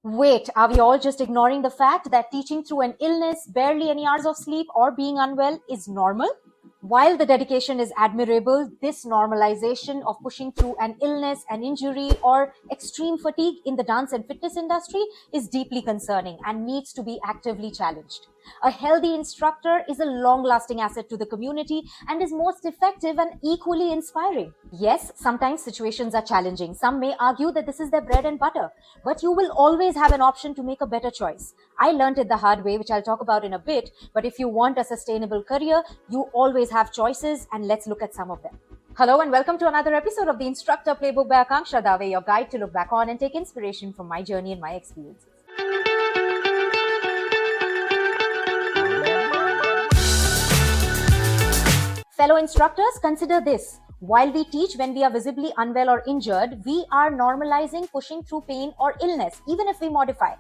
Wait, are we all just ignoring the fact that teaching through an illness, barely any hours of sleep, or being unwell is normal? While the dedication is admirable, this normalization of pushing through an illness, an injury, or extreme fatigue in the dance and fitness industry is deeply concerning and needs to be actively challenged. A healthy instructor is a long lasting asset to the community and is most effective and equally inspiring. Yes, sometimes situations are challenging. Some may argue that this is their bread and butter, but you will always have an option to make a better choice. I learned it the hard way, which I'll talk about in a bit, but if you want a sustainable career, you always have choices, and let's look at some of them. Hello and welcome to another episode of the Instructor Playbook by Akanksha Dave, your guide to look back on and take inspiration from my journey and my experiences. Fellow instructors, consider this. While we teach when we are visibly unwell or injured, we are normalizing pushing through pain or illness, even if we modify.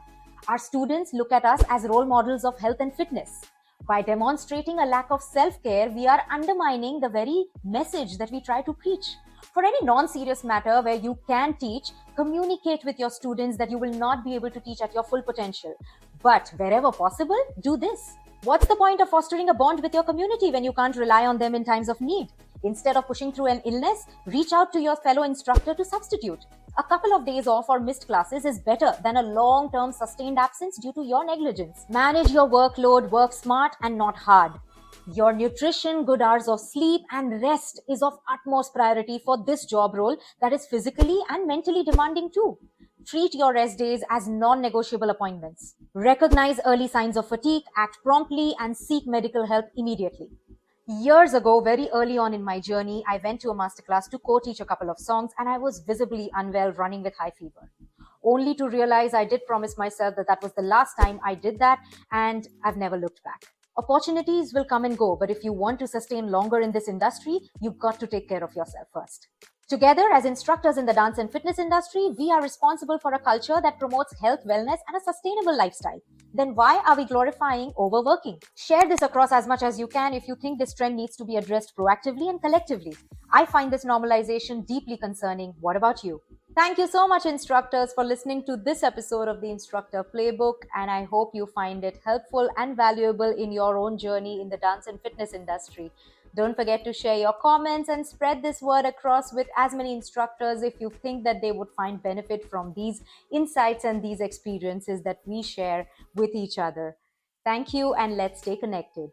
Our students look at us as role models of health and fitness. By demonstrating a lack of self-care, we are undermining the very message that we try to preach. For any non-serious matter where you can teach, communicate with your students that you will not be able to teach at your full potential. But wherever possible, do this. What's the point of fostering a bond with your community when you can't rely on them in times of need? Instead of pushing through an illness, reach out to your fellow instructor to substitute. A couple of days off or missed classes is better than a long-term sustained absence due to your negligence. Manage your workload, work smart and not hard. Your nutrition, good hours of sleep, and rest is of utmost priority for this job role that is physically and mentally demanding too. Treat your rest days as non-negotiable appointments. Recognize early signs of fatigue, act promptly, and seek medical help immediately. Years ago, very early on in my journey, I went to a masterclass to co-teach a couple of songs, and I was visibly unwell, running with high fever. Only to realize I did promise myself that that was the last time I did that, and I've never looked back. Opportunities will come and go, but if you want to sustain longer in this industry, you've got to take care of yourself first. Together, as instructors in the dance and fitness industry, we are responsible for a culture that promotes health, wellness, and a sustainable lifestyle. Then why are we glorifying overworking? Share this across as much as you can if you think this trend needs to be addressed proactively and collectively. I find this normalization deeply concerning. What about you? Thank you so much, instructors, for listening to this episode of the Instructor Playbook, and I hope you find it helpful and valuable in your own journey in the dance and fitness industry. Don't forget to share your comments and spread this word across with as many instructors if you think that they would find benefit from these insights and these experiences that we share with each other. Thank you, and let's stay connected.